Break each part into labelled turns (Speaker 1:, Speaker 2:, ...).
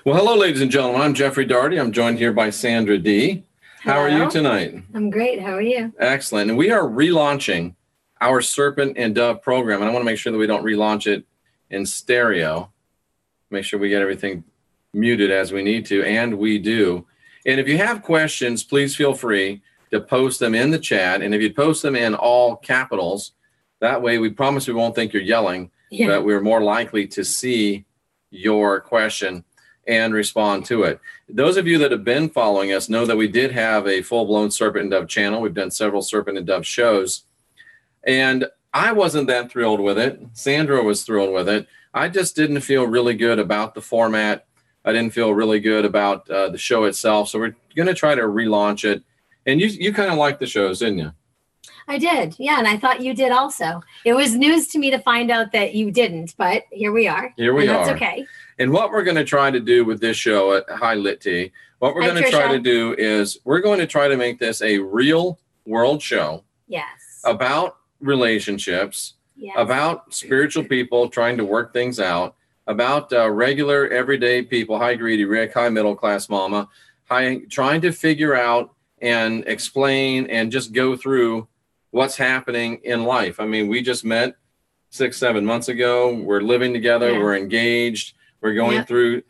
Speaker 1: Well, hello, ladies and gentlemen. I'm Jeffrey Daugherty. I'm joined here by Sandra D. How are you tonight?
Speaker 2: I'm great. How are you?
Speaker 1: Excellent. And we are relaunching our Serpent and Dove program. And I want to make sure that we don't relaunch it in stereo. Make sure we get everything muted as we need to, and we do. And if you have questions, please feel free to post them in the chat. And if you post them in all capitals, that way we promise we won't think you're yelling, but we're more likely to see your question and respond to it. Those of you that have been following us know that we did have a full-blown Serpent and Dove channel. We've done several Serpent and Dove shows. And I wasn't that thrilled with it. Sandra was thrilled with it. I just didn't feel really good about the format. I didn't feel really good about the show itself. So we're going to try to relaunch it. And you kind of liked the shows, didn't you?
Speaker 2: I did. Yeah. And I thought you did also. It was news to me to find out that you didn't, but here we are.
Speaker 1: Here we are.
Speaker 2: That's okay.
Speaker 1: And what we're going to try to do with this show at Hi Lit T, what we're going to try to do is we're going to try to make this a real world show.
Speaker 2: Yes.
Speaker 1: About relationships, about spiritual people trying to work things out, about regular everyday people, hi Greedy Rick, hi middle class mama, hi trying to figure out and explain and just go through what's happening in life. I mean, we just met 6-7 months ago. We're living together. We're engaged. We're going through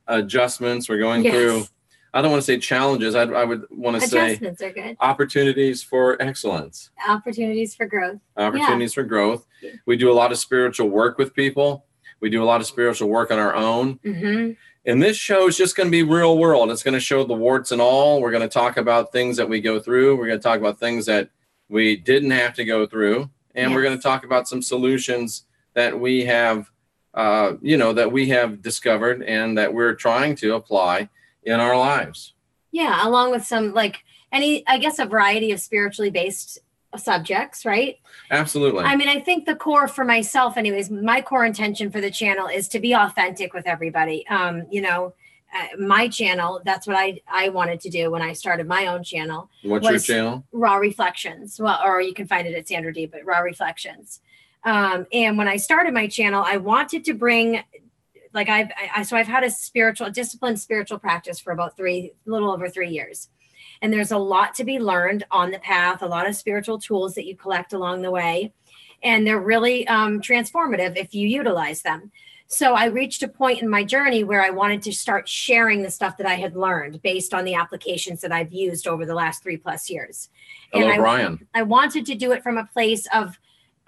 Speaker 1: adjustments. We're going through, I don't want to say challenges. I would want to say
Speaker 2: adjustments are good.
Speaker 1: Opportunities for excellence.
Speaker 2: Opportunities for growth.
Speaker 1: Opportunities for growth. We do a lot of spiritual work with people. We do a lot of spiritual work on our own. And this show is just going to be real world. It's going to show the warts and all. We're going to talk about things that we go through. We're going to talk about things that we didn't have to go through. And we're going to talk about some solutions that we have, that we have discovered and that we're trying to apply in our lives.
Speaker 2: Yeah, along with some, a variety of spiritually based subjects, right?
Speaker 1: Absolutely.
Speaker 2: I mean, I think the core for myself, anyways, my core intention for the channel is to be authentic with everybody. My channel, that's what I wanted to do when I started my own channel.
Speaker 1: What's your channel?
Speaker 2: Raw Reflections. Well, or you can find it at Sandra D, but Raw Reflections. And when I started my channel, I wanted to bring, I've had a disciplined spiritual practice for about a little over 3 years. And there's a lot to be learned on the path, a lot of spiritual tools that you collect along the way. And they're really transformative if you utilize them. So I reached a point in my journey where I wanted to start sharing the stuff that I had learned based on the applications that I've used over the last 3+ years.
Speaker 1: Hello, Brian.
Speaker 2: I wanted to do it from a place of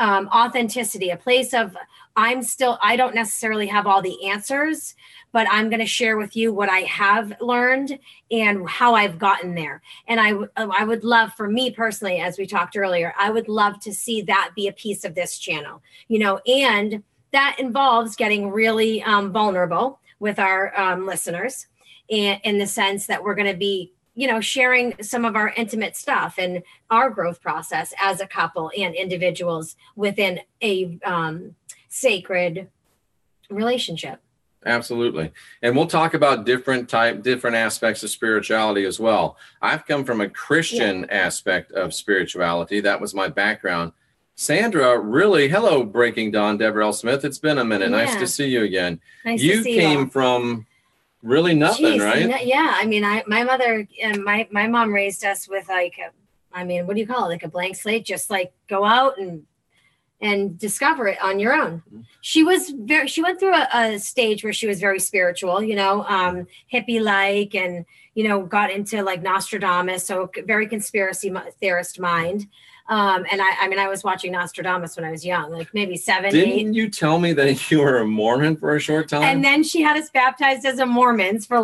Speaker 2: authenticity, a place of I don't necessarily have all the answers, but I'm going to share with you what I have learned and how I've gotten there. And I would love, for me personally, as we talked earlier, I would love to see that be a piece of this channel, and that involves getting really vulnerable with our listeners, and in the sense that we're going to be sharing some of our intimate stuff and our growth process as a couple and individuals within a sacred relationship.
Speaker 1: Absolutely. And we'll talk about different aspects of spirituality as well. I've come from a Christian aspect of spirituality. That was my background. Sandra, really, hello, Breaking Dawn, Deborah L. Smith. It's been a minute. Nice to see you again.
Speaker 2: Nice to see you.
Speaker 1: You came from really nothing, right?
Speaker 2: Yeah. I mean, my mother and my mom raised us with what do you call it? Like a blank slate, just go out and discover it on your own. She went through a stage where she was very spiritual, hippie-like, and, got into Nostradamus. So very conspiracy theorist mind. And I was watching Nostradamus when I was young, maybe 7, 8.
Speaker 1: Didn't you tell me that you were a Mormon for a short time?
Speaker 2: And then she had us baptized as a Mormons for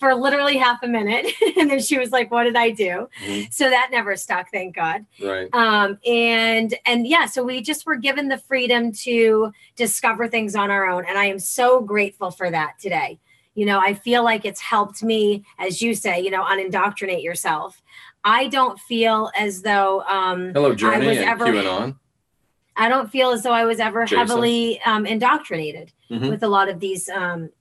Speaker 2: for literally half a minute. And then she was like, what did I do? So that never stuck, thank God.
Speaker 1: Right.
Speaker 2: So we just were given the freedom to discover things on our own. And I am so grateful for that today. I feel like it's helped me, as you say, unindoctrinate yourself. I don't feel as though
Speaker 1: Hello, Journey and QAnon.
Speaker 2: I don't feel as though I was ever heavily indoctrinated with a lot of these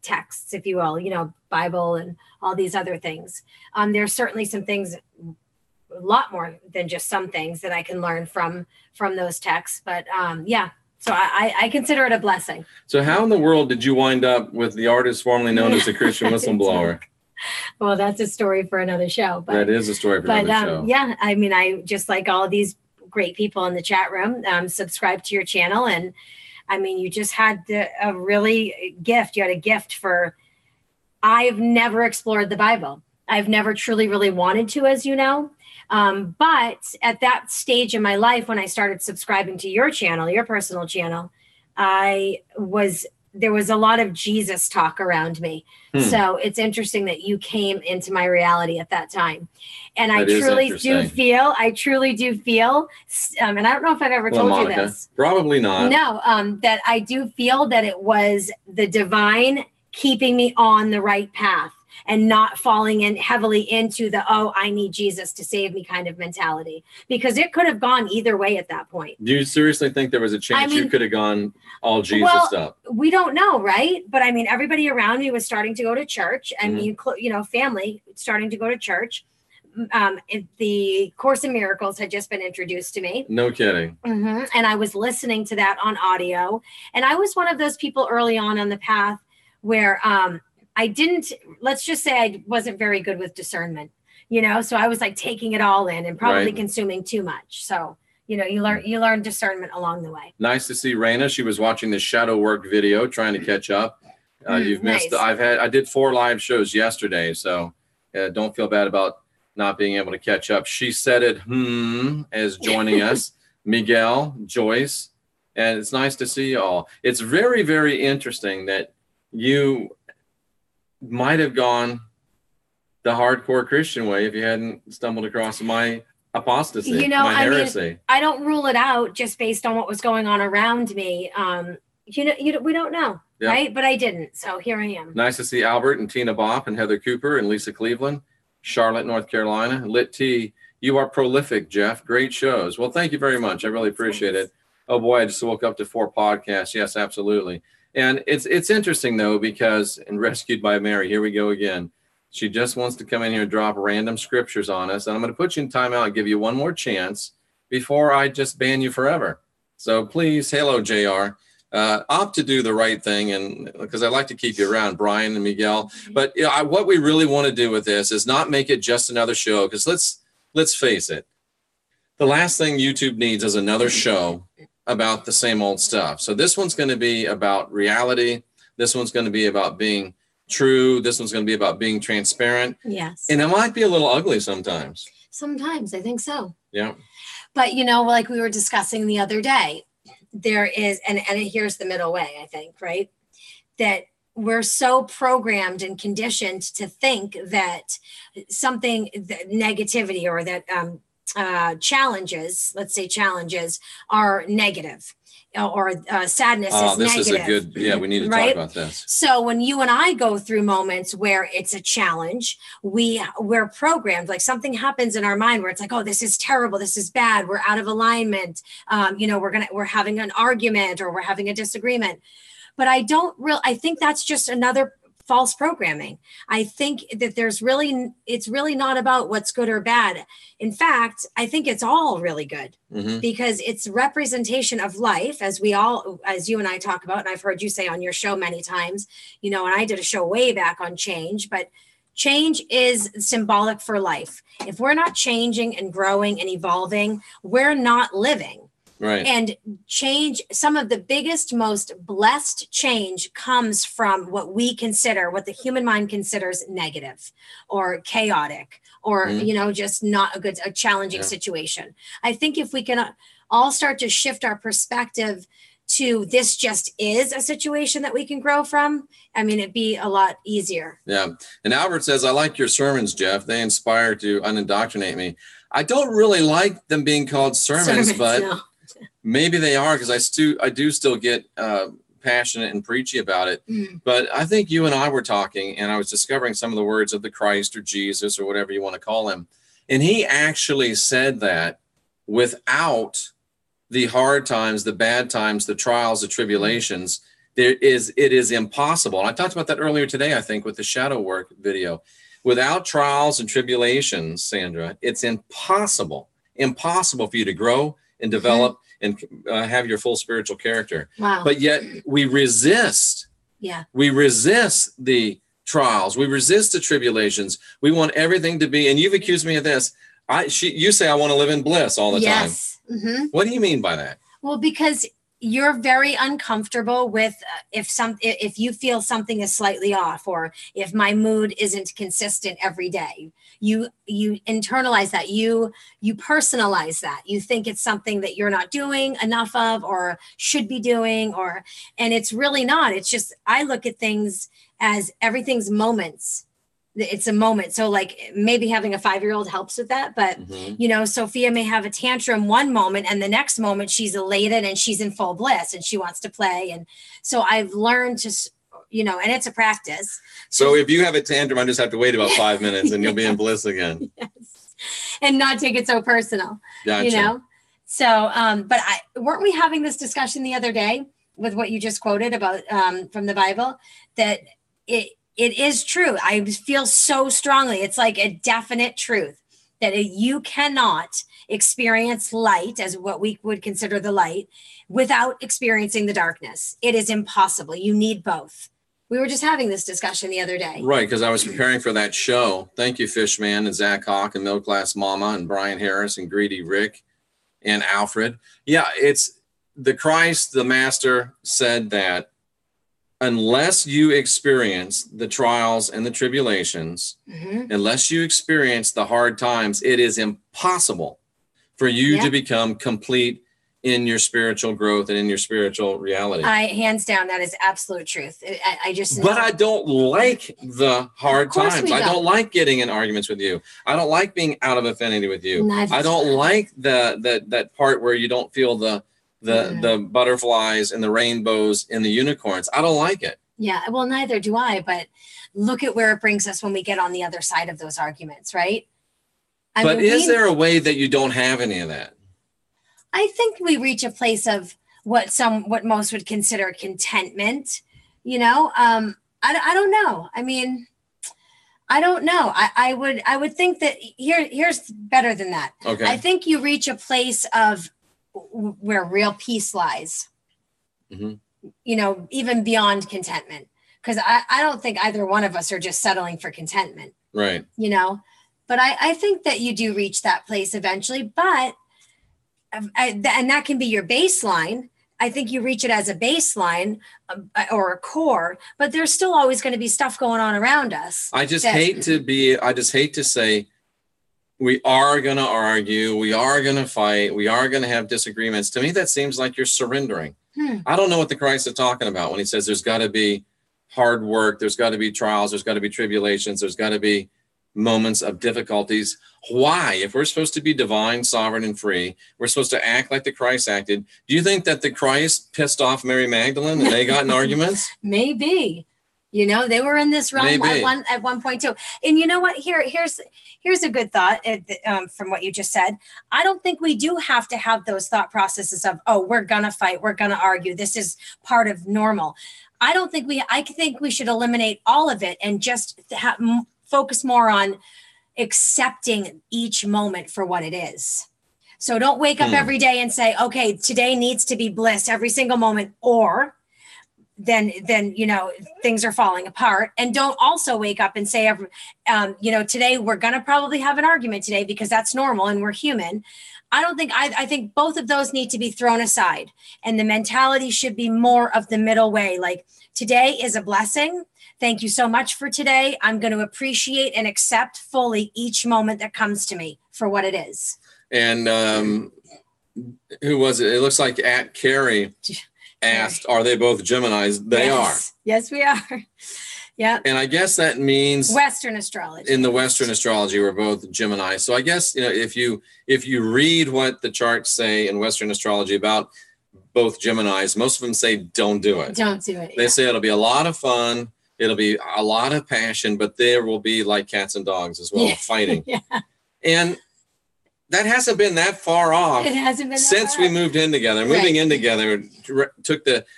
Speaker 2: texts, if you will, Bible and all these other things. There's certainly some things, a lot more than just some things that I can learn from those texts. But So I consider it a blessing.
Speaker 1: So how in the world did you wind up with the artist formerly known as the Christian Whistleblower?
Speaker 2: Well, that's a story for another show. But,
Speaker 1: that is a story for another show.
Speaker 2: Yeah, I mean, I just like all these great people in the chat room, subscribe to your channel. And I mean, you just had a really gift. You had a gift for, I've never explored the Bible. I've never truly, really wanted to, as you know. But at that stage in my life, when I started subscribing to your channel, your personal channel, there was a lot of Jesus talk around me. So it's interesting that you came into my reality at that time. And I truly do feel, and I don't know if I've ever told you this.
Speaker 1: Probably not.
Speaker 2: No, that I do feel that it was the divine keeping me on the right path and not falling in heavily into the, oh, I need Jesus to save me kind of mentality, because it could have gone either way at that point.
Speaker 1: Do you seriously think there was a chance you could have gone all Jesus up?
Speaker 2: We don't know, right? But I mean, everybody around me was starting to go to church. I mean, you know, family starting to go to church. The Course in Miracles had just been introduced to me.
Speaker 1: No kidding.
Speaker 2: And I was listening to that on audio. And I was one of those people early on the path where, I didn't, let's just say I wasn't very good with discernment, you know, so I was like taking it all in and probably consuming too much. So, you know, you learn discernment along the way.
Speaker 1: Nice to see Raina. She was watching the shadow work video, trying to catch up. You've missed, I did 4 live shows yesterday. So don't feel bad about not being able to catch up. She said it, as joining us, Miguel, Joyce, and it's nice to see you all. It's very, very interesting that you might have gone the hardcore Christian way if you hadn't stumbled across my apostasy,
Speaker 2: you know,
Speaker 1: my heresy.
Speaker 2: I mean, I don't rule it out just based on what was going on around me. You know, we don't know, right? But I didn't, so here I am.
Speaker 1: Nice to see Albert and Tina Bopp and Heather Cooper and Lisa Cleveland, Charlotte, North Carolina. Lit T, you are prolific, Jeff. Great shows. Well, thank you very much. I really appreciate it. Oh boy, I just woke up to 4 podcasts. Yes, absolutely. And it's interesting, though, because in Rescued by Mary, here we go again. She just wants to come in here and drop random scriptures on us. And I'm going to put you in timeout and give you one more chance before I just ban you forever. So please, hello, JR, opt to do the right thing. And because I like to keep you around, Brian and Miguel. But you know, what we really want to do with this is not make it just another show. Because let's face it. The last thing YouTube needs is another show about the same old stuff. So this one's going to be about reality. This one's going to be about being true. This one's going to be about being transparent.
Speaker 2: Yes.
Speaker 1: And it might be a little ugly sometimes.
Speaker 2: Sometimes, I think so.
Speaker 1: Yeah.
Speaker 2: But, you know, like we were discussing the other day, there is, and here's the middle way, I think, right? That we're so programmed and conditioned to think that something, that negativity or that, challenges, let's say challenges are negative, or sadness is
Speaker 1: this
Speaker 2: negative.
Speaker 1: Is a good, we need to talk about this.
Speaker 2: So when you and I go through moments where it's a challenge, we're programmed, like something happens in our mind where it's like, oh, this is terrible, this is bad, we're out of alignment, you know, we're having an argument or we're having a disagreement. But I think that's just another false programming. I think that it's really not about what's good or bad. In fact, I think it's all really good because it's representation of life, as you and I talk about, and I've heard you say on your show many times, you know, and I did a show way back on change, but change is symbolic for life. If we're not changing and growing and evolving, we're not living.
Speaker 1: Right.
Speaker 2: And change, some of the biggest, most blessed change comes from what the human mind considers negative or chaotic or, you know, just not a challenging situation. I think if we can all start to shift our perspective to this just is a situation that we can grow from, I mean, it'd be a lot easier. Yeah.
Speaker 1: And Albert says, I like your sermons, Jeff. They inspire to unindoctrinate me. I don't really like them being called sermons, but no. Maybe they are, because I do still get passionate and preachy about it. But I think you and I were talking, and I was discovering some of the words of the Christ or Jesus or whatever you want to call him. And he actually said that without the hard times, the bad times, the trials, the tribulations, it is impossible. And I talked about that earlier today, I think, with the shadow work video. Without trials and tribulations, Sandra, it's impossible for you to grow and develop and have your full spiritual character.
Speaker 2: Wow.
Speaker 1: But yet we resist.
Speaker 2: Yeah.
Speaker 1: We resist the trials. We resist the tribulations. We want everything to be, and you've accused me of this. You say I want to live in bliss all the time.
Speaker 2: Yes. Mm-hmm.
Speaker 1: What do you mean by that?
Speaker 2: Well, because you're very uncomfortable with if you feel something is slightly off, or if my mood isn't consistent every day. You internalize that, you personalize that. You think it's something that you're not doing enough of or should be doing, and it's really not. It's just, I look at things as everything's moments. It's a moment. So like maybe having a 5-year-old helps with that. But, you know, Sophia may have a tantrum one moment, and the next moment she's elated and she's in full bliss and she wants to play. And so I've learned to, you know, and it's a practice.
Speaker 1: So if you have a tantrum, I just have to wait about 5 minutes and you'll be in bliss again.
Speaker 2: Yes. And not take it so personal,
Speaker 1: Gotcha.
Speaker 2: You know? So, but weren't we having this discussion the other day with what you just quoted about from the Bible, that it is true. I feel so strongly. It's like a definite truth that you cannot experience light, as what we would consider the light, without experiencing the darkness. It is impossible. You need both. We were just having this discussion the other day.
Speaker 1: Right, because I was preparing for that show. Thank you, Fishman and Zach Hawk and Middle Class Mama and Brian Harris and Greedy Rick and Alfred. Yeah, it's the Christ, the Master, said that unless you experience the trials and the tribulations, unless you experience the hard times, it is impossible for you to become complete in your spiritual growth and in your spiritual reality.
Speaker 2: Hands down, that is absolute truth. I just know.
Speaker 1: But I don't like the hard times. I don't like getting in arguments with you. I don't like being out of affinity with you. I don't like that part where you don't feel the butterflies and the rainbows and the unicorns. I don't like it.
Speaker 2: Yeah, well, neither do I. But look at where it brings us when we get on the other side of those arguments, right?
Speaker 1: But is there a way that you don't have any of that?
Speaker 2: I think we reach a place of what most would consider contentment. You know, I don't know. I mean, I don't know. I would think that here's better than that.
Speaker 1: Okay.
Speaker 2: I think you reach a place of where real peace lies. You know, even beyond contentment, because I don't think either one of us are just settling for contentment.
Speaker 1: Right.
Speaker 2: You know, but I think that you do reach that place eventually, but and that can be your baseline. I think you reach it as a baseline or a core, but there's still always going to be stuff going on around us.
Speaker 1: I just hate to say we are going to argue, we are going to fight, we are going to have disagreements. To me, that seems like you're surrendering. I don't know what the Christ is talking about when he says there's got to be hard work, there's got to be trials, there's got to be tribulations, there's got to be moments of difficulties. Why? If we're supposed to be divine, sovereign, and free, we're supposed to act like the Christ acted. Do you think that the Christ pissed off Mary Magdalene and they got in arguments?
Speaker 2: Maybe. You know, they were in this realm at one point too. And you know what? Here's a good thought from what you just said. I don't think we do have to have those thought processes of, oh, we're gonna fight, we're gonna argue, this is part of normal. I think we should eliminate all of it and just focus more on accepting each moment for what it is. So don't wake up every day and say, okay, today needs to be bliss every single moment, or then you know, things are falling apart. And don't also wake up and say, you know, today we're going to probably have an argument today because that's normal and we're human. I think both of those need to be thrown aside, and the mentality should be more of the middle way. Like, today is a blessing. Thank you so much for today. I'm going to appreciate and accept fully each moment that comes to me for what it is.
Speaker 1: And who was it? It looks like Carrie asked, are they both Geminis? They are.
Speaker 2: Yes, we are. Yeah.
Speaker 1: And I guess that means
Speaker 2: Western astrology.
Speaker 1: In the Western astrology, we're both Gemini. So I guess, you know, if you read what the charts say in Western astrology about both Geminis, most of them say don't do it.
Speaker 2: Don't do it.
Speaker 1: They say it'll be a lot of fun. It'll be a lot of passion, but there will be like cats and dogs as well, fighting. And that hasn't been that far off.
Speaker 2: It hasn't been
Speaker 1: since we moved in together. Moving in together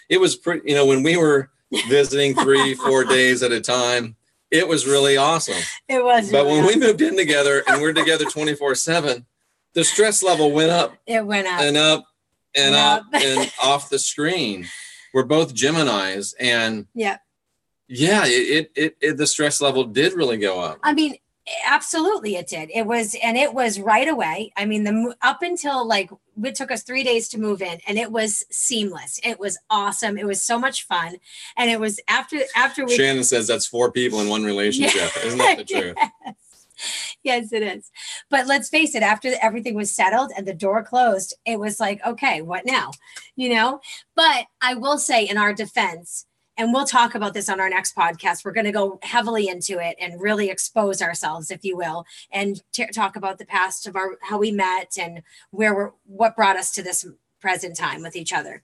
Speaker 1: it was pretty, you know, when we were visiting 3-4 days at a time, it was really awesome.
Speaker 2: It was.
Speaker 1: But when we moved in together and we're together 24/7, the stress level went up.
Speaker 2: It went up.
Speaker 1: And up and up and off the screen. We're both Geminis, and yeah, the stress level did really go up.
Speaker 2: I mean, absolutely it did. It was right away. I mean, up until like, it took us 3 days to move in, and it was seamless. It was awesome. It was so much fun. And it was after we,
Speaker 1: Shannon says that's 4 people in one relationship. Yeah. Isn't that the truth?
Speaker 2: Yes, it is. But let's face it, after everything was settled and the door closed, it was like, okay, what now? You know, but I will say in our defense, and we'll talk about this on our next podcast, we're going to go heavily into it and really expose ourselves, if you will, and talk about the past of how we met and what brought us to this present time with each other.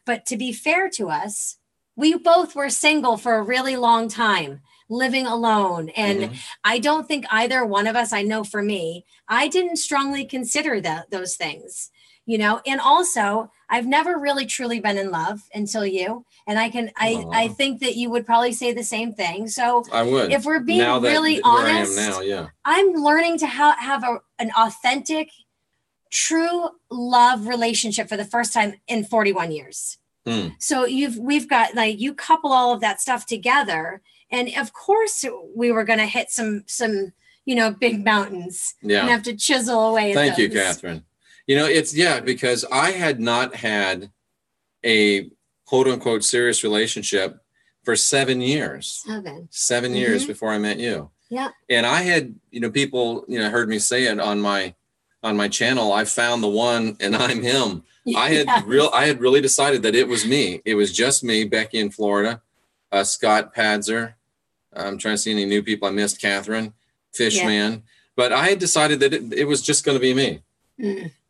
Speaker 2: But to be fair to us, we both were single for a really long time, living alone. And I don't think either one of us, I know for me, I didn't strongly consider those things, you know. And also, I've never really truly been in love until you. And I think that you would probably say the same thing. So
Speaker 1: I would.
Speaker 2: If we're being really honest,
Speaker 1: where I am now, yeah.
Speaker 2: I'm learning to have an authentic, true love relationship for the first time in 41 years. So we've got, like, you couple all of that stuff together, and of course we were going to hit some, you know, big mountains and have to chisel away.
Speaker 1: Thank you, Catherine. You know, because I had not had a quote unquote serious relationship for 7 years. 7 years before I met you. Yeah. And I had, you know, people, you know, heard me say it on my channel. I found the one and I'm him. I had really decided that it was me. It was just me, Becky in Florida, Scott Padzer. I'm trying to see any new people I missed, Catherine, Fishman. Yeah. But I had decided that it was just going to be me.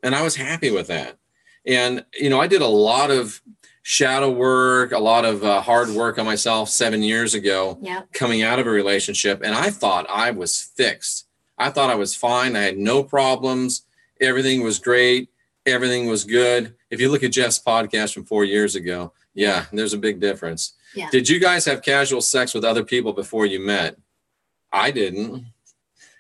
Speaker 1: And I was happy with that. And, you know, I did a lot of shadow work, a lot of hard work on myself 7 years ago, coming out of a relationship. And I thought I was fixed. I thought I was fine. I had no problems. Everything was great. Everything was good. If you look at Jeff's podcast from 4 years ago, there's a big difference. Yeah. Did you guys have casual sex with other people before you met? I didn't.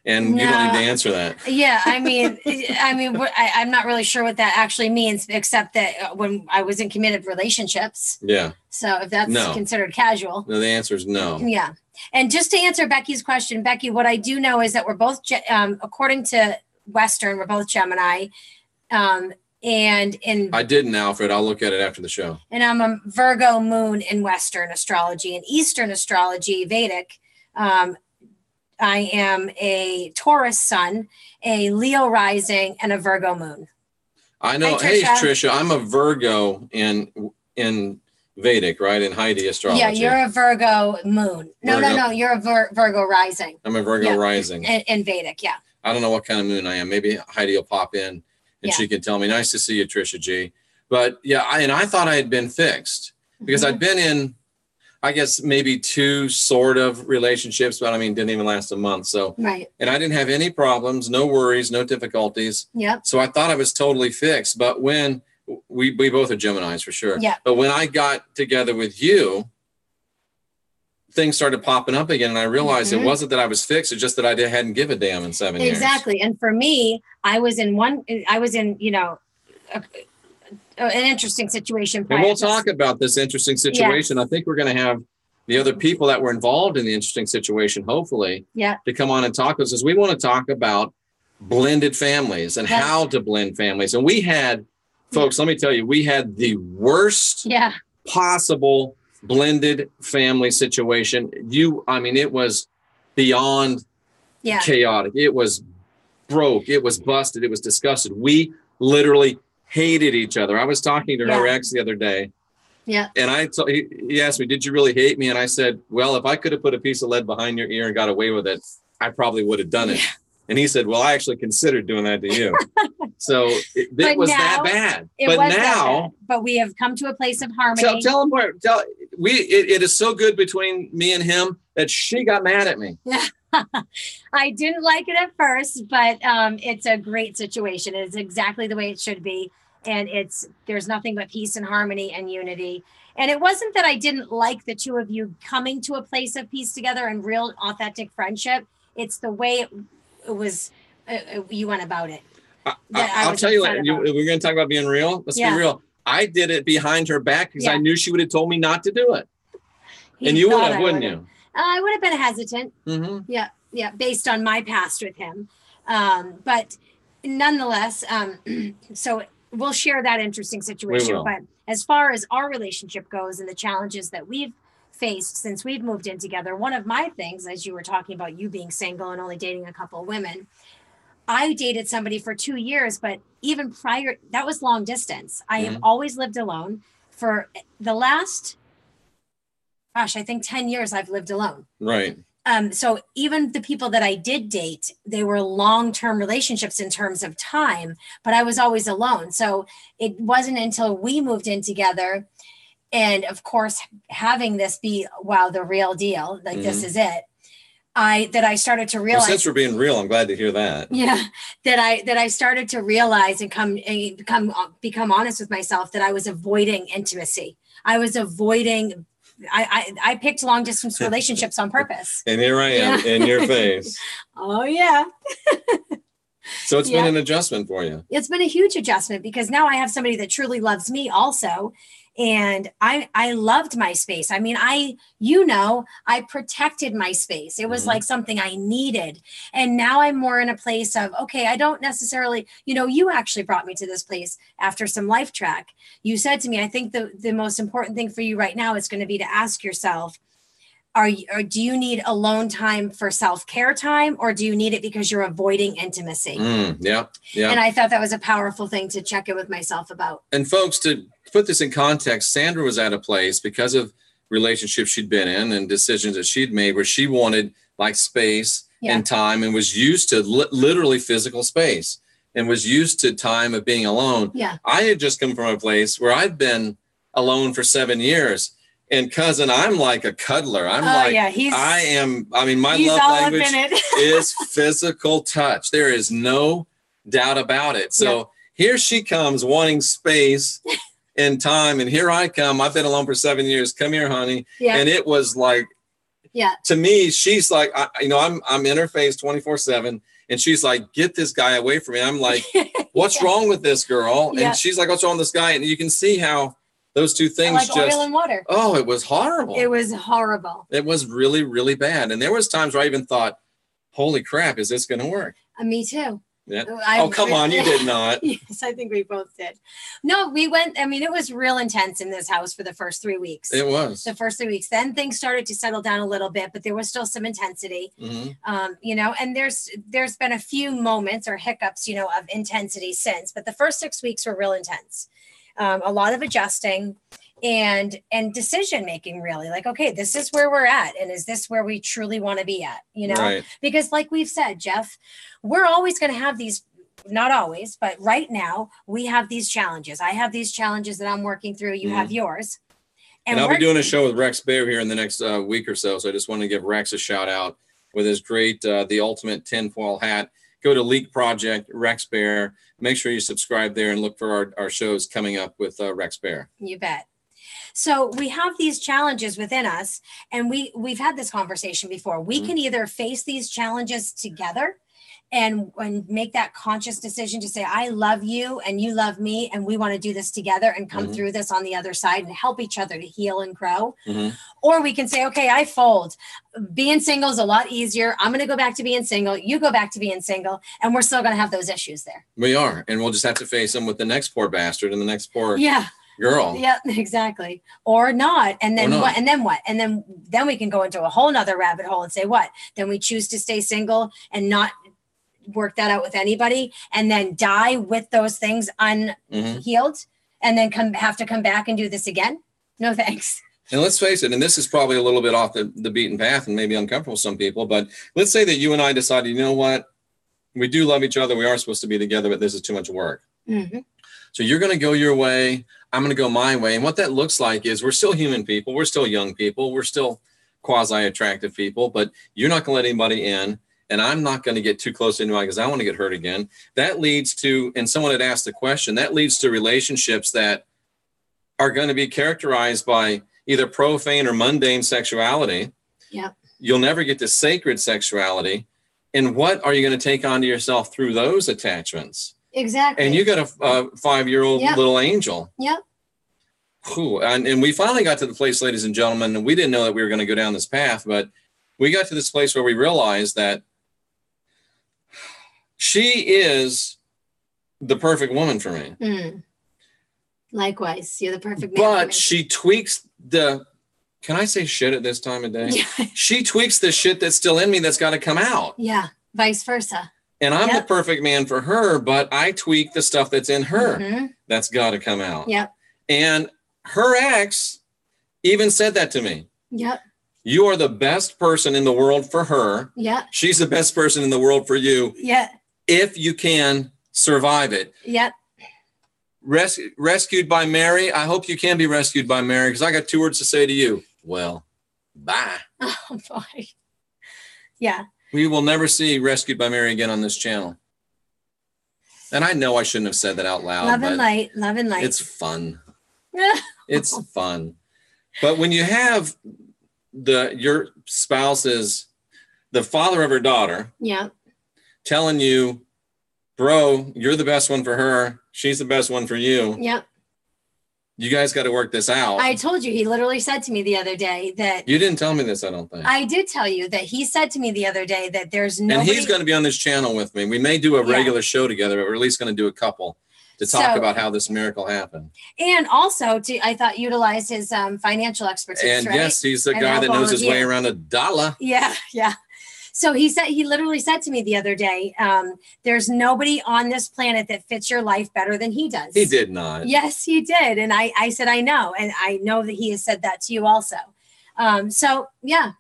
Speaker 1: And you don't need to answer that.
Speaker 2: Yeah, I mean, I'm not really sure what that actually means, except that when I was in committed relationships. Yeah. So if that's considered casual.
Speaker 1: No, the answer is no.
Speaker 2: Yeah. And just to answer Becky's question, Becky, what I do know is that we're both, according to Western, we're both Gemini.
Speaker 1: I didn't, Alfred. I'll look at it after the show.
Speaker 2: And I'm a Virgo moon in Western astrology. And Eastern astrology, Vedic, I am a Taurus sun, a Leo rising, and a Virgo moon.
Speaker 1: I know. Hi, Trisha. Hey, Trisha, I'm a Virgo in Vedic, right? In Heidi astrology.
Speaker 2: Yeah, you're a Virgo moon. No. You're a Virgo rising.
Speaker 1: I'm a Virgo rising.
Speaker 2: In Vedic, yeah.
Speaker 1: I don't know what kind of moon I am. Maybe Heidi will pop in and she can tell me. Nice to see you, Trisha G. But yeah, I thought I had been fixed because I'd been in, I guess, maybe 2 sort of relationships, but I mean, didn't even last a month. So, and I didn't have any problems, no worries, no difficulties. Yeah. So I thought I was totally fixed. But when we both are Geminis for sure. Yeah. But when I got together with you, things started popping up again. And I realized it wasn't that I was fixed. It's just that I hadn't give a damn in 7 years.
Speaker 2: Exactly. And for me, I was in, you know, an interesting situation.
Speaker 1: And we'll talk about this interesting situation. Yes. I think we're going to have the other people that were involved in the interesting situation, hopefully, to come on and talk with us. We want to talk about blended families and how to blend families. And we had, folks, let me tell you, we had the worst possible blended family situation. I mean, it was beyond chaotic. It was broke. It was busted. It was disgusted. We literally hated each other. I was talking to her ex the other day. Yeah. And he asked me, did you really hate me? And I said, well, if I could have put a piece of lead behind your ear and got away with it, I probably would have done it. Yeah. And he said, well, I actually considered doing that to you. So it was that bad.
Speaker 2: But we have come to a place of harmony.
Speaker 1: Tell him where, it is so good between me and him that she got mad at me.
Speaker 2: I didn't like it at first, but it's a great situation. It's exactly the way it should be. And there's nothing but peace and harmony and unity. And it wasn't that I didn't like the two of you coming to a place of peace together and real authentic friendship. It's the way it was, you went about it.
Speaker 1: I'll tell you what, we're going to talk about being real. Let's be real. I did it behind her back because I knew she would have told me not to do it. And you would have, wouldn't you?
Speaker 2: I would have been hesitant. Yeah, based on my past with him. But nonetheless, so we'll share that interesting situation. But as far as our relationship goes and the challenges that we've faced since we've moved in together, one of my things, as you were talking about you being single and only dating a couple of women, I dated somebody for 2 years, but even prior, that was long distance. I have always lived alone. For the last, I think 10 years I've lived alone.
Speaker 1: Right.
Speaker 2: So even the people that I did date, they were long-term relationships in terms of time, but I was always alone. So it wasn't until we moved in together, and of course, having this be, wow, the real deal, like this is it. That I started to realize.
Speaker 1: Well, since we're being real, I'm glad to hear that.
Speaker 2: Yeah, that I started to realize and become honest with myself that I was avoiding intimacy. I was avoiding. I picked long distance relationships on purpose.
Speaker 1: And here I am in your face.
Speaker 2: Oh yeah.
Speaker 1: So it's been an adjustment for you.
Speaker 2: It's been a huge adjustment because now I have somebody that truly loves me also. And I loved my space. I mean, I protected my space. It was like something I needed. And now I'm more in a place of, okay, I don't necessarily, you actually brought me to this place after some LifeTrack. You said to me, I think the most important thing for you right now is going to be to ask yourself, do you need alone time for self-care time, or do you need it because you're avoiding intimacy?
Speaker 1: Yeah.
Speaker 2: And I thought that was a powerful thing to check in with myself about.
Speaker 1: And folks, to put this in context, Sandra was at a place because of relationships she'd been in and decisions that she'd made where she wanted like space and time, and was used to literally physical space and was used to time of being alone.
Speaker 2: Yeah.
Speaker 1: I had just come from a place where I'd been alone for 7 years. And cousin, I'm like a cuddler. My love language is physical touch. There is no doubt about it. So here she comes wanting space and time. And here I come. I've been alone for 7 years. Come here, honey. Yeah. And it was like, to me, she's like, I'm in her face 24/7. And she's like, get this guy away from me. I'm like, what's wrong with this girl? And she's like, what's wrong with this guy? And you can see how those two things
Speaker 2: like oil and water.
Speaker 1: Oh, it was horrible.
Speaker 2: It was horrible.
Speaker 1: It was really, really bad. And there was times where I even thought, holy crap, is this going to work?
Speaker 2: Me too.
Speaker 1: Yeah. Come on, you did not.
Speaker 2: Yes, I think we both did. No, we went, it was real intense in this house for the first 3 weeks.
Speaker 1: It was.
Speaker 2: The first 3 weeks. Then things started to settle down a little bit, but there was still some intensity. And there's been a few moments or hiccups, of intensity since, but the first 6 weeks were real intense. A lot of adjusting and decision making, really, like, okay, this is where we're at, and is this where we truly want to be at,
Speaker 1: Right.
Speaker 2: Because like we've said, Jeff, we're always going to have these, not always, but right now we have these challenges. I have these challenges that I'm working through. You have yours.
Speaker 1: And I'll be doing a show with Rex Bear here in the next week or so. So I just want to give Rex a shout out with his great, the ultimate tinfoil hat. Go to Leak Project, Rex Bear. Make sure you subscribe there and look for our shows coming up with Rex Bear.
Speaker 2: You bet. So we have these challenges within us, and we've had this conversation before. We can either face these challenges together and make that conscious decision to say, I love you and you love me, and we want to do this together and come through this on the other side and help each other to heal and grow. Or we can say, okay, I fold. Being single is a lot easier. I'm going to go back to being single. You go back to being single, and we're still going to have those issues there. We
Speaker 1: are. And we'll just have to face them with the next poor bastard and the next poor girl.
Speaker 2: Yeah, exactly. Or not. And then what? And then what? And then we can go into a whole nother rabbit hole and say, what? Then we choose to stay single and not work that out with anybody, and then die with those things unhealed, and then have to come back and do this again. No thanks.
Speaker 1: And let's face it, and this is probably a little bit off the beaten path and maybe uncomfortable for some people, but let's say that you and I decided, you know what, we do love each other, we are supposed to be together, but this is too much work. So you're going to go your way, I'm going to go my way. And what that looks like is we're still human people, we're still young people, we're still quasi-attractive people, but you're not going to let anybody in. And I'm not going to get too close to anybody because I want to get hurt again. That leads to, and someone had asked the question, that leads to relationships that are going to be characterized by either profane or mundane sexuality.
Speaker 2: Yeah.
Speaker 1: You'll never get to sacred sexuality. And what are you going to take onto yourself through those attachments?
Speaker 2: Exactly.
Speaker 1: And you got a 5-year-old little angel.
Speaker 2: Yep.
Speaker 1: Whew. And we finally got to the place, ladies and gentlemen, and we didn't know that we were going to go down this path, but we got to this place where we realized that she is the perfect woman for me.
Speaker 2: Mm. Likewise, you're the perfect man.
Speaker 1: But she tweaks can I say shit at this time of day?
Speaker 2: Yeah.
Speaker 1: She tweaks the shit that's still in me that's got to come out.
Speaker 2: Yeah, vice versa.
Speaker 1: And I'm the perfect man for her, but I tweak the stuff that's in her that's got to come out.
Speaker 2: Yep.
Speaker 1: And her ex even said that to me.
Speaker 2: Yep.
Speaker 1: You are the best person in the world for her.
Speaker 2: Yeah.
Speaker 1: She's the best person in the world for you.
Speaker 2: Yeah.
Speaker 1: If you can survive it.
Speaker 2: Yep.
Speaker 1: Rescued by Mary. I hope you can be rescued by Mary, because I got 2 words to say to you. Well, bye.
Speaker 2: Oh, boy. Yeah.
Speaker 1: We will never see Rescued by Mary again on this channel. And I know I shouldn't have said that out loud.
Speaker 2: Love and light. Love and light.
Speaker 1: It's fun. It's fun. But when you have your spouse is the father of her daughter.
Speaker 2: Yeah.
Speaker 1: Telling you, bro, you're the best one for her. She's the best one for you.
Speaker 2: Yep.
Speaker 1: You guys got to work this out.
Speaker 2: I told you, he literally said to me the other day that...
Speaker 1: You didn't tell me this, I don't think.
Speaker 2: I did tell you that he said to me the other day that there's nobody...
Speaker 1: And he's going to be on this channel with me. We may do a regular show together, but we're at least going to do a couple to talk about how this miracle happened.
Speaker 2: And also, I thought, utilize his financial expertise,
Speaker 1: and
Speaker 2: right?
Speaker 1: Yes, he's the guy that knows his way around a dollar.
Speaker 2: Yeah, yeah. So he literally said to me the other day, there's nobody on this planet that fits your life better than he does.
Speaker 1: He did not.
Speaker 2: Yes, he did. And I said, I know. And I know that he has said that to you also. So yeah.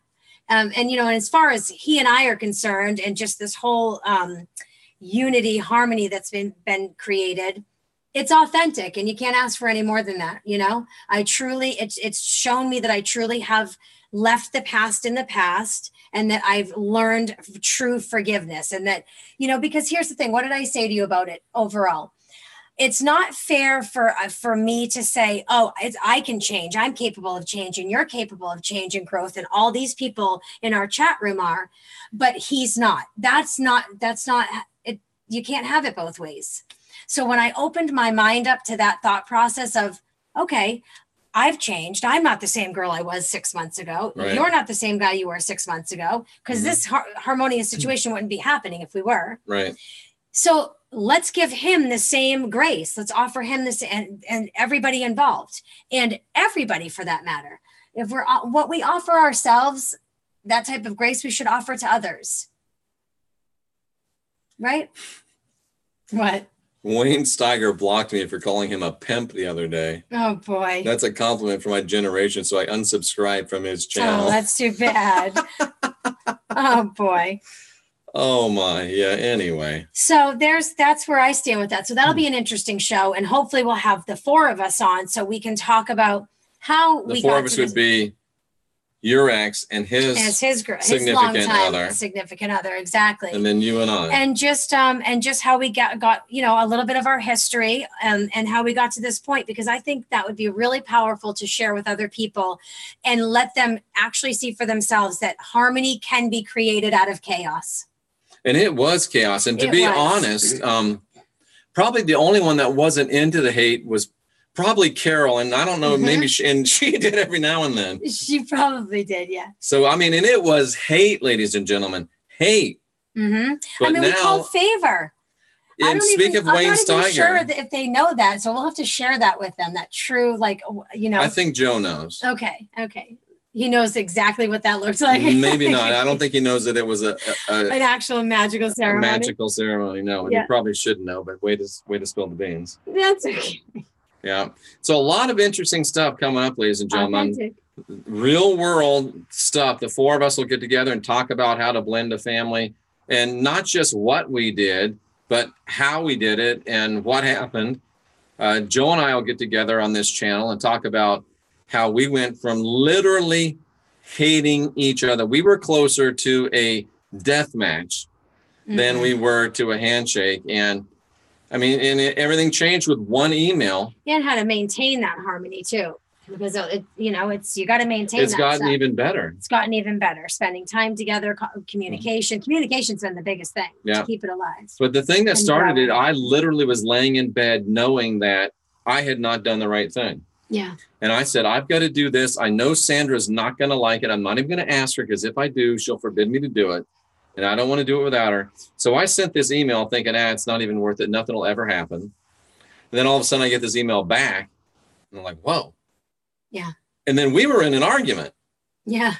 Speaker 2: And, and as far as he and I are concerned, and just this whole unity, harmony that's been created, it's authentic, and you can't ask for any more than that. I truly, it's shown me that I truly have left the past in the past, and that I've learned true forgiveness. And that, because here's the thing, what did I say to you about it overall? It's not fair for me to say, oh, I can change. I'm capable of change, and you're capable of change and growth. And all these people in our chat room are, but he's not. That's not it. You can't have it both ways. So when I opened my mind up to that thought process of, okay, I've changed. I'm not the same girl I was 6 months ago. Right. You're not the same guy you were 6 months ago, because this harmonious situation wouldn't be happening if we were.
Speaker 1: Right.
Speaker 2: So let's give him the same grace. Let's offer him this, and everybody involved, and everybody for that matter. If we're what we offer ourselves, that type of grace we should offer to others. Right? What?
Speaker 1: Wayne Steiger blocked me for calling him a pimp the other day.
Speaker 2: Oh, boy.
Speaker 1: That's a compliment for my generation, so I unsubscribed from his channel.
Speaker 2: Oh, that's too bad. Oh, boy.
Speaker 1: Oh, my. Yeah, anyway.
Speaker 2: So that's where I stand with that. So that'll be an interesting show, and hopefully we'll have the 4 of us on so we can talk about how we got to...
Speaker 1: The 4 of us would be your ex and his significant other.
Speaker 2: Significant other, exactly.
Speaker 1: And then you and I.
Speaker 2: And just how we got a little bit of our history, and how we got to this point, because I think that would be really powerful to share with other people and let them actually see for themselves that harmony can be created out of chaos. And
Speaker 1: it was chaos. And to be honest, probably the only one that wasn't into the hate was probably Carol, and I don't know, maybe she did every now and then.
Speaker 2: She probably did, yeah.
Speaker 1: So, I mean, and it was hate, ladies and gentlemen, hate.
Speaker 2: But we called favor.
Speaker 1: And speak of Wayne Steiger. I'm not even sure
Speaker 2: if they know that, so we'll have to share that with them, that true, I
Speaker 1: think Joe knows.
Speaker 2: Okay. He knows exactly what that looks like.
Speaker 1: Maybe not. I don't think he knows that it was an
Speaker 2: actual magical ceremony.
Speaker 1: Magical ceremony, no. And he probably should know, but way to spill the beans.
Speaker 2: That's okay.
Speaker 1: Yeah. So a lot of interesting stuff coming up, ladies and gentlemen.
Speaker 2: Authentic.
Speaker 1: Real world stuff. The 4 of us will get together and talk about how to blend a family, and not just what we did, but how we did it and what happened. Joe and I will get together on this channel and talk about how we went from literally hating each other. We were closer to a death match than we were to a handshake. And I mean, and everything changed with one email.
Speaker 2: And how to maintain that harmony too. because you got to maintain.
Speaker 1: It's gotten even better.
Speaker 2: It's gotten even better. Spending time together, communication. Communication's been the biggest thing to keep it alive.
Speaker 1: But the thing that started it, I literally was laying in bed knowing that I had not done the right thing.
Speaker 2: Yeah.
Speaker 1: And I said, I've got to do this. I know Sandra's not going to like it. I'm not even going to ask her, because if I do, she'll forbid me to do it. And I don't want to do it without her. So I sent this email thinking, it's not even worth it. Nothing will ever happen. And then all of a sudden I get this email back. And I'm like, whoa.
Speaker 2: Yeah.
Speaker 1: And then we were in an argument.
Speaker 2: Yeah.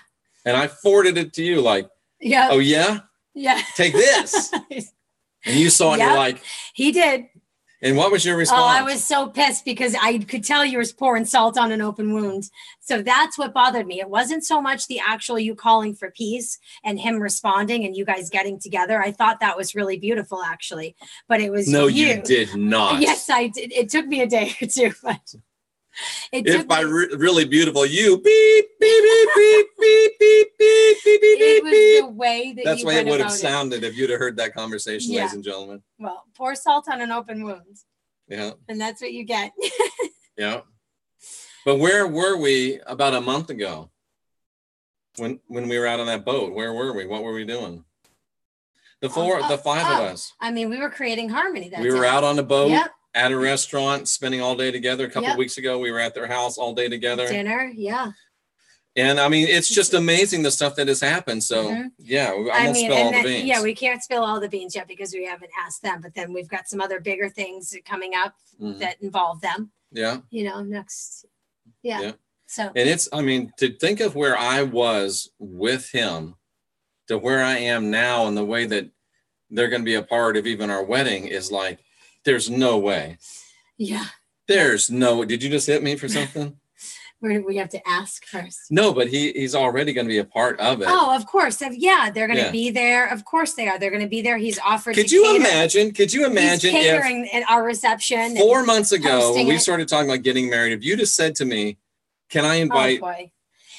Speaker 1: And I forwarded it to you like,
Speaker 2: yeah.
Speaker 1: Oh, yeah?
Speaker 2: Yeah.
Speaker 1: Take this. And you saw it, and you're like.
Speaker 2: He did.
Speaker 1: And what was your response?
Speaker 2: Oh, I was so pissed because I could tell you were pouring salt on an open wound. So that's what bothered me. It wasn't so much the actual you calling for peace and him responding and you guys getting together. I thought that was really beautiful, actually. But it was
Speaker 1: No, you did not.
Speaker 2: Yes, I did. It took me a day or two, but
Speaker 1: if by really beautiful, you beep, beep, beep, beep, beep, beep, beep, beep, beep,
Speaker 2: it was
Speaker 1: beep.
Speaker 2: the way that
Speaker 1: That's
Speaker 2: you
Speaker 1: the way it would have
Speaker 2: it.
Speaker 1: sounded if you'd have heard that conversation, ladies and gentlemen.
Speaker 2: Well, pour salt on an open wound.
Speaker 1: Yeah.
Speaker 2: And that's what you get.
Speaker 1: Yeah. But where were we about a month ago when we were out on that boat? Where were we? What were we doing? The five of us.
Speaker 2: I mean, we were creating harmony that
Speaker 1: We were out on the boat.
Speaker 2: Yep.
Speaker 1: At a restaurant, spending all day together. A couple of weeks ago, we were at their house all day together.
Speaker 2: Dinner, yeah.
Speaker 1: And I mean, it's just amazing the stuff that has happened. So yeah, I won't spill all the beans.
Speaker 2: Yeah, we can't spill all the beans yet because we haven't asked them. But then we've got some other bigger things coming up that involve them.
Speaker 1: Yeah.
Speaker 2: Next. Yeah. So.
Speaker 1: And it's, I mean, to think of where I was with him to where I am now and the way that they're going to be a part of even our wedding is like, there's no way.
Speaker 2: Yeah.
Speaker 1: There's no. Did you just hit me for something?
Speaker 2: We have to ask first.
Speaker 1: No, but he's already going to be a part of it.
Speaker 2: Oh, of course. Yeah, they're going to be there. Of course they are. They're going to be there. He's offered.
Speaker 1: Could you imagine? He's
Speaker 2: catering at our reception?
Speaker 1: 4 months ago, when we started talking about getting married, if you just said to me, "Can I invite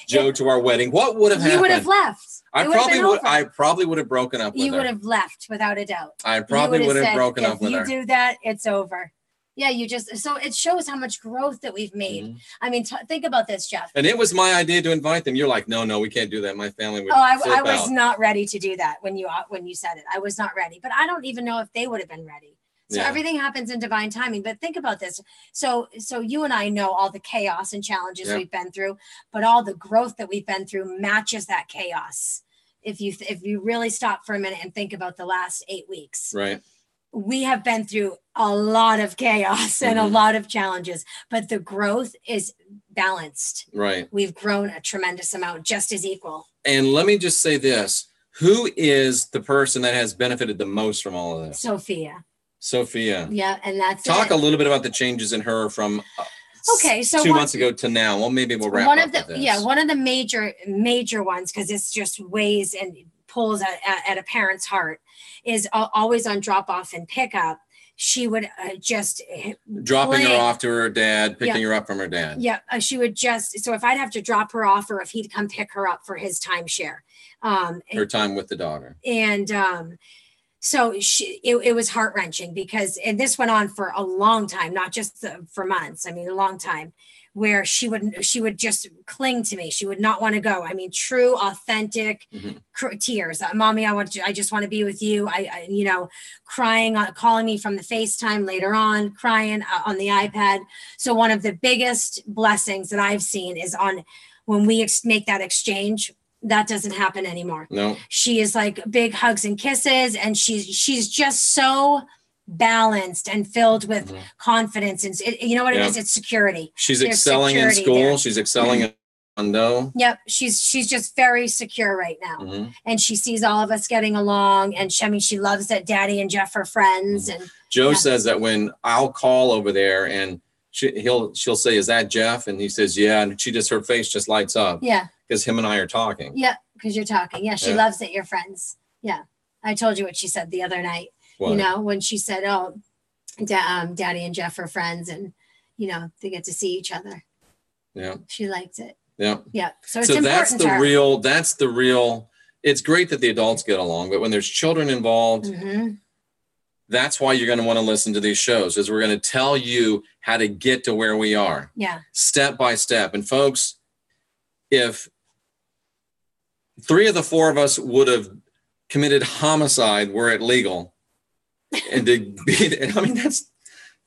Speaker 1: Joe to our wedding?" What would have happened?
Speaker 2: You would have left.
Speaker 1: I probably would have broken up with her.
Speaker 2: You would have left without a doubt.
Speaker 1: I probably would have broken up with her.
Speaker 2: If you do that, it's over. Yeah, so it shows how much growth that we've made. I mean, think about this, Jeff.
Speaker 1: And it was my idea to invite them. You're like, no, we can't do that. My family would.
Speaker 2: I was not ready to do that when you said it. I was not ready, but I don't even know if they would have been ready. So everything happens in divine timing. But think about this. So you and I know all the chaos and challenges we've been through, but all the growth that we've been through matches that chaos. If you really stop for a minute and think about the last 8 weeks,
Speaker 1: right?
Speaker 2: We have been through a lot of chaos and a lot of challenges, but the growth is balanced.
Speaker 1: Right.
Speaker 2: We've grown a tremendous amount, just as equal.
Speaker 1: And let me just say this. Who is the person that has benefited the most from all of this?
Speaker 2: Sophia.
Speaker 1: Yeah.
Speaker 2: And that's
Speaker 1: Talk a little bit about the changes in her from so 2 months ago to now. Well, maybe we'll wrap up with this.
Speaker 2: Yeah, one of the major ones, because it's just weighs and pulls at a parent's heart, is always on drop off and pickup. She would just
Speaker 1: dropping her off to her dad, picking her up from her dad.
Speaker 2: Yeah, she would so if I'd have to drop her off or if he'd come pick her up for his timeshare.
Speaker 1: Her time with the daughter.
Speaker 2: And so it was heart-wrenching because, and this went on for a long time, not just for months. I mean, a long time, where she would just cling to me. She would not want to go. I mean, true, authentic tears. Mommy, I just want to be with you. I crying, calling me from the FaceTime later on, crying on the iPad. So one of the biggest blessings that I've seen is when we make that exchange. That doesn't happen anymore.
Speaker 1: No.
Speaker 2: She is like big hugs and kisses, and she's just so balanced and filled with confidence. And you know what it is? It's security.
Speaker 1: She's excelling in school. There. She's excelling in condo.
Speaker 2: Yep. She's just very secure right now. And she sees all of us getting along. And she loves that Daddy and Jeff are friends. And
Speaker 1: Joe says that when I'll call over there and she'll say, "Is that Jeff?" And he says, "Yeah." And her face just lights up.
Speaker 2: Yeah.
Speaker 1: Because him and I are talking.
Speaker 2: Yeah, because you're talking. Yeah, she loves that you're friends. Yeah. I told you what she said the other night. What? When she said, "Oh, Daddy and Jeff are friends and, they get to see each other."
Speaker 1: Yeah.
Speaker 2: She liked it.
Speaker 1: Yeah.
Speaker 2: Yeah. So it's important
Speaker 1: that's the real, it's great that the adults get along, but when there's children involved, That's why you're going to want to listen to these shows, is we're going to tell you how to get to where we are.
Speaker 2: Yeah.
Speaker 1: Step by step. And folks, if 3 of the 4 of us would have committed homicide were it legal, and to be, I mean, that's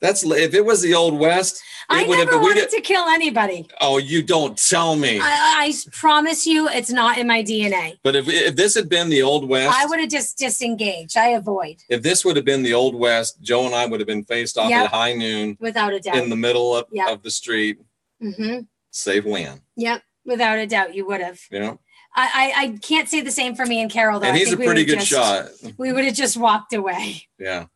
Speaker 1: if it was the Old West,
Speaker 2: I never wanted to kill anybody.
Speaker 1: Oh, you don't tell me.
Speaker 2: I promise you, it's not in my DNA.
Speaker 1: But if this had been the Old West,
Speaker 2: I would have just disengaged. I avoid.
Speaker 1: If this would have been the Old West, Joe and I would have been faced off at high noon,
Speaker 2: without a doubt,
Speaker 1: in the middle of the street.
Speaker 2: Mm-hmm.
Speaker 1: Save land.
Speaker 2: Yep, without a doubt, you would have.
Speaker 1: Yeah.
Speaker 2: I can't say the same for me and Carol, though.
Speaker 1: And he's a pretty good shot.
Speaker 2: We would have just walked away.
Speaker 1: Yeah.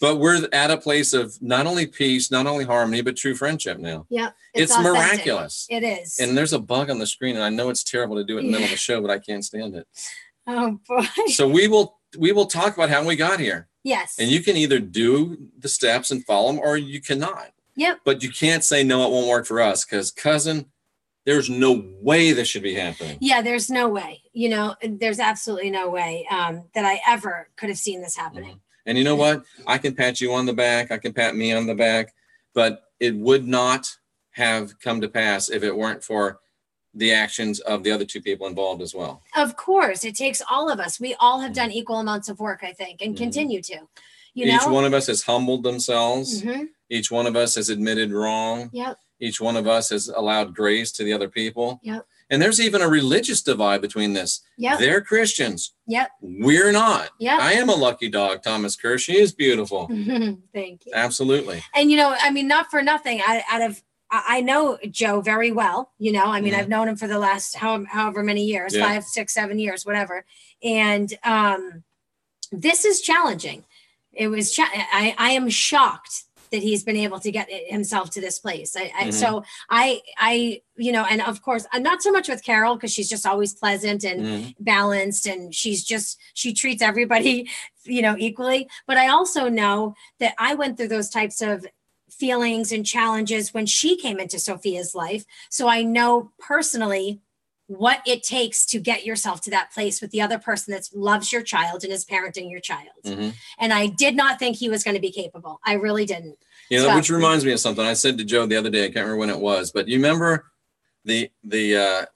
Speaker 1: But we're at a place of not only peace, not only harmony, but true friendship now.
Speaker 2: Yeah.
Speaker 1: It's miraculous.
Speaker 2: It is.
Speaker 1: And there's a bug on the screen, and I know it's terrible to do it in the middle of the show, but I can't stand it.
Speaker 2: Oh, boy.
Speaker 1: So we will talk about how we got here.
Speaker 2: Yes.
Speaker 1: And you can either do the steps and follow them, or you cannot.
Speaker 2: Yep.
Speaker 1: But you can't say, no, it won't work for us, because, cousin, there's no way this should be happening.
Speaker 2: Yeah, there's no way. You know, there's absolutely no way that I ever could have seen this happening.
Speaker 1: Mm-hmm. And you know what? I can pat you on the back. I can pat me on the back. But it would not have come to pass if it weren't for the actions of the other 2 people involved as well.
Speaker 2: Of course. It takes all of us. We all have done equal amounts of work, I think, and continue to.
Speaker 1: Each one of us has humbled themselves.
Speaker 2: Mm-hmm.
Speaker 1: Each one of us has admitted wrong.
Speaker 2: Yep.
Speaker 1: Each one of us has allowed grace to the other people.
Speaker 2: Yep.
Speaker 1: And there's even a religious divide between this.
Speaker 2: Yep.
Speaker 1: They're Christians.
Speaker 2: Yep.
Speaker 1: We're not.
Speaker 2: Yep.
Speaker 1: I am a lucky dog, Thomas Kerr. She is beautiful.
Speaker 2: Thank you.
Speaker 1: Absolutely.
Speaker 2: And, you know, I mean, not for nothing. I know Joe very well. You know, I mean, I've known him for the last however many years, 5, 6, 7 years, whatever. And this is challenging. It was, I am shocked that he's been able to get himself to this place. So I, you know, and of course, not so much with Carol, because she's just always pleasant and balanced, and she treats everybody, you know, equally. But I also know that I went through those types of feelings and challenges when she came into Sophia's life. So I know personally what it takes to get yourself to that place with the other person that loves your child and is parenting your child. And I did not think he was going to be capable. I really didn't.
Speaker 1: You know, which reminds me of something I said to Joe the other day. I can't remember when it was, but you remember the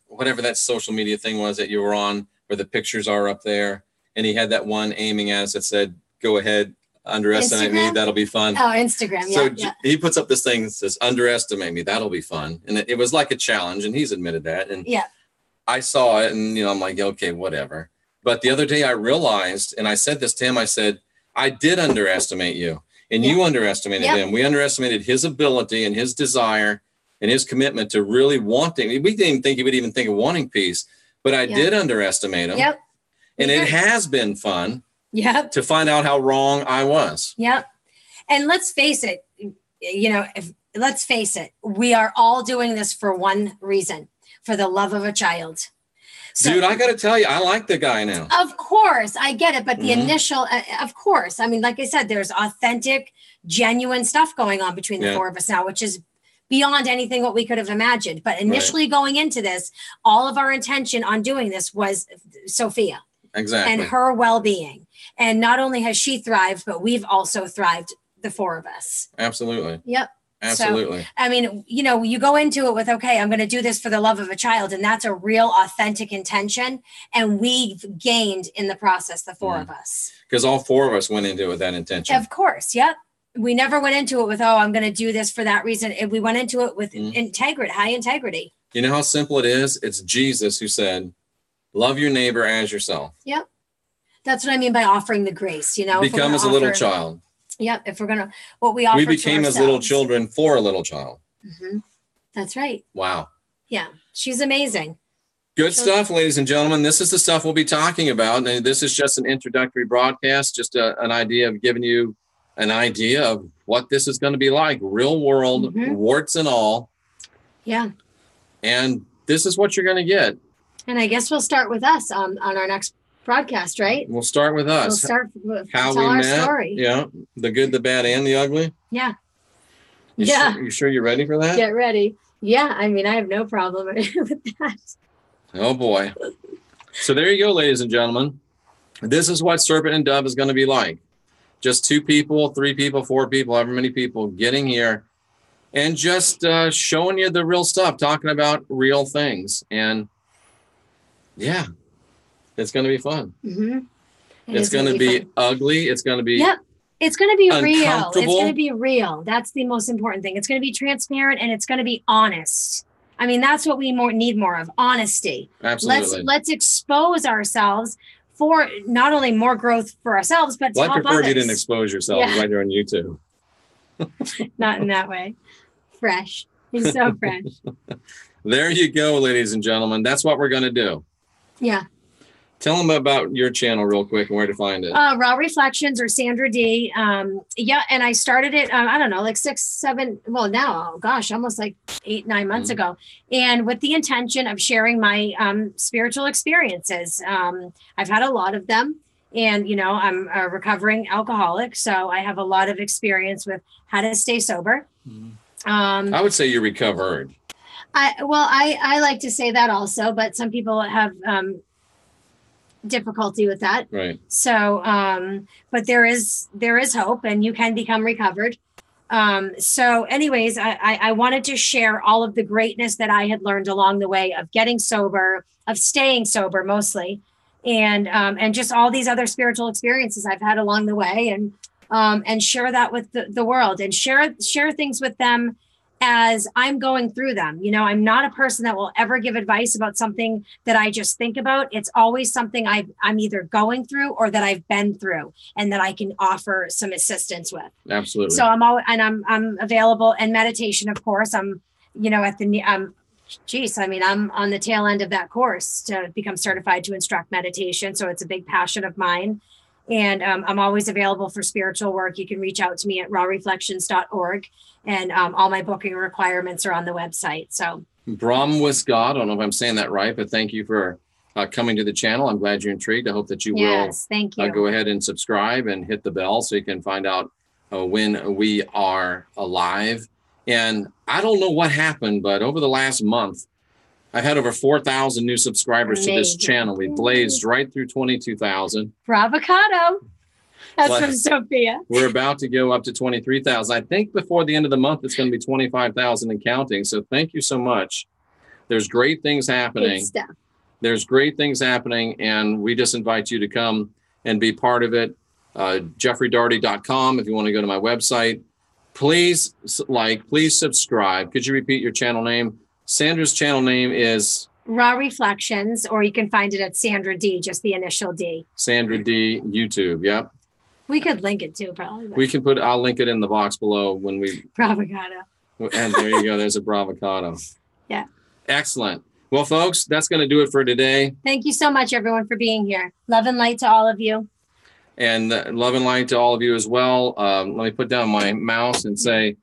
Speaker 1: whatever that social media thing was that you were on, where the pictures are up there, and he had that one aiming at us that said, "Go ahead, underestimate me. That'll be fun."
Speaker 2: Oh, Instagram.
Speaker 1: So he puts up this thing that says, "Underestimate me. That'll be fun." And it was like a challenge, and he's admitted that. And I saw it, and, you know, I'm like, okay, whatever. But the other day I realized, and I said this to him, I said, I did underestimate you, and you underestimated him. We underestimated his ability and his desire and his commitment to really wanting. We didn't even think he would even think of wanting peace, but I did underestimate him. And it has been fun to find out how wrong I was.
Speaker 2: And let's face it, you know, let's face it, we are all doing this for one reason. For the love of a child. So,
Speaker 1: dude, I got to tell you, I like the guy now.
Speaker 2: Of course, I get it. But the initial, of course, I mean, like I said, there's authentic, genuine stuff going on between the 4 of us now, which is beyond anything what we could have imagined. But initially going into this, all of our intention on doing this was Sophia.
Speaker 1: Exactly.
Speaker 2: And her well-being. And not only has she thrived, but we've also thrived, the 4 of us.
Speaker 1: Absolutely.
Speaker 2: Yep.
Speaker 1: Absolutely.
Speaker 2: So, I mean, you know, you go into it with, okay, I'm going to do this for the love of a child. And that's a real authentic intention. And we've gained in the process, the 4 of us.
Speaker 1: Because all 4 of us went into it with that intention.
Speaker 2: Of course. Yep. We never went into it with, oh, I'm going to do this for that reason. We went into it with integrity, high integrity.
Speaker 1: You know how simple it is? It's Jesus who said, love your neighbor as yourself.
Speaker 2: Yep. That's what I mean by offering the grace, you know.
Speaker 1: Become as a little child.
Speaker 2: Yep. If we're going to, what we offer
Speaker 1: we became as little children for a little child.
Speaker 2: That's right.
Speaker 1: Wow.
Speaker 2: Yeah. She's amazing.
Speaker 1: Good stuff, ladies and gentlemen. This is the stuff we'll be talking about. And this is just an introductory broadcast, just an idea of giving you an idea of what this is going to be like. Real world, warts and all.
Speaker 2: Yeah.
Speaker 1: And this is what you're going to get.
Speaker 2: And I guess we'll start with us on our next broadcast, right?
Speaker 1: We'll start with us.
Speaker 2: We'll start with
Speaker 1: how
Speaker 2: tell
Speaker 1: we
Speaker 2: our
Speaker 1: met.
Speaker 2: Story.
Speaker 1: Yeah. The good, the bad, and the ugly.
Speaker 2: Yeah.
Speaker 1: You sure you're ready for that?
Speaker 2: Get ready. Yeah. I mean, I have no problem with that.
Speaker 1: Oh, boy. So there you go, ladies and gentlemen. This is what Serpent and Dove is going to be like. just 2 people, 3 people, 4 people, however many people getting here and just showing you the real stuff, talking about real things. And yeah, it's going to be fun.
Speaker 2: Mm-hmm.
Speaker 1: It's going to be ugly. It's going to be
Speaker 2: it's going to be real. It's
Speaker 1: uncomfortable.
Speaker 2: going to be real. That's the most important thing. It's going to be transparent and it's going to be honest. I mean, that's what we need more of, honesty.
Speaker 1: Absolutely.
Speaker 2: Let's expose ourselves for not only more growth for ourselves, but to help
Speaker 1: I prefer
Speaker 2: others.
Speaker 1: you didn't expose yourself right there on YouTube.
Speaker 2: Not in that way. Fresh. He's so fresh.
Speaker 1: There you go, ladies and gentlemen. That's what we're going to do.
Speaker 2: Yeah.
Speaker 1: Tell them about your channel real quick and where to find it.
Speaker 2: Raw Reflections or Sandra D. Yeah, and I started it, I don't know, like 6, 7, well now, oh gosh, almost like 8, 9 months ago. And with the intention of sharing my spiritual experiences. I've had a lot of them. And, you know, I'm a recovering alcoholic, so I have a lot of experience with how to stay sober.
Speaker 1: I would say you recovered.
Speaker 2: I like to say that also, but some people have difficulty with that.
Speaker 1: Right.
Speaker 2: So, but there is hope and you can become recovered. So anyways, I wanted to share all of the greatness that I had learned along the way of getting sober, of staying sober mostly, and just all these other spiritual experiences I've had along the way, and share that with the world and share things with them as I'm going through them. You know, I'm not a person that will ever give advice about something that I just think about. It's always something I'm either going through or that I've been through and that I can offer some assistance with.
Speaker 1: Absolutely.
Speaker 2: So I'm available, and meditation, of course. I'm, you know, I'm on the tail end of that course to become certified to instruct meditation. So it's a big passion of mine. And I'm always available for spiritual work. You can reach out to me at rawreflections.org. And all my booking requirements are on the website. So
Speaker 1: Brahmwisgod, I don't know if I'm saying that right, but thank you for coming to the channel. I'm glad you're intrigued. I hope that you will
Speaker 2: thank you.
Speaker 1: Go ahead and subscribe and hit the bell so you can find out when we are live. And I don't know what happened, but over the last month, I've had over 4,000 new subscribers to this channel. We blazed right through 22,000.
Speaker 2: Bravocado. That's from Sophia.
Speaker 1: We're about to go up to 23,000. I think before the end of the month, it's going to be 25,000 and counting. So thank you so much. There's great things happening.
Speaker 2: Good stuff.
Speaker 1: There's great things happening, and we just invite you to come and be part of it. JeffreyDarty.com if you want to go to my website. Please please subscribe. Could you repeat your channel name? Sandra's channel name is
Speaker 2: Raw Reflections, or you can find it at Sandra D, just the initial D.
Speaker 1: Sandra D YouTube. Yep.
Speaker 2: We could link it too, probably.
Speaker 1: We can I'll link it in the box below when we.
Speaker 2: Bravocado.
Speaker 1: And there you go. There's a Bravocado.
Speaker 2: Yeah.
Speaker 1: Excellent. Well, folks, that's going to do it for today.
Speaker 2: Thank you so much, everyone, for being here. Love and light to all of you.
Speaker 1: And love and light to all of you as well. Let me put down my mouse and say,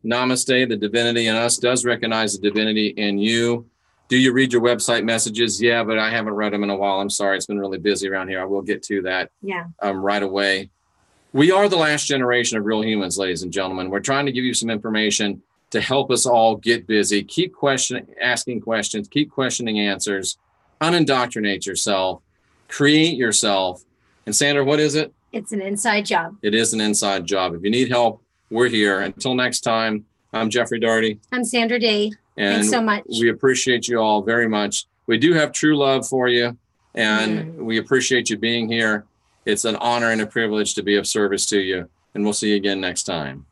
Speaker 1: Namaste. The divinity in us does recognize the divinity in you. Do you read your website messages? Yeah, but I haven't read them in a while. I'm sorry. It's been really busy around here. I will get to that right away. We are the last generation of real humans, ladies and gentlemen. We're trying to give you some information to help us all get busy. Keep asking questions. Keep questioning answers. Unindoctrinate yourself. Create yourself. And Sandra, what is it?
Speaker 2: It's an inside job.
Speaker 1: It is an inside job. If you need help, we're here. Until next time, I'm Jeffrey Darty.
Speaker 2: I'm Sandra D.
Speaker 1: And
Speaker 2: thanks so much.
Speaker 1: We appreciate you all very much. We do have true love for you, and we appreciate you being here. It's an honor and a privilege to be of service to you. And we'll see you again next time.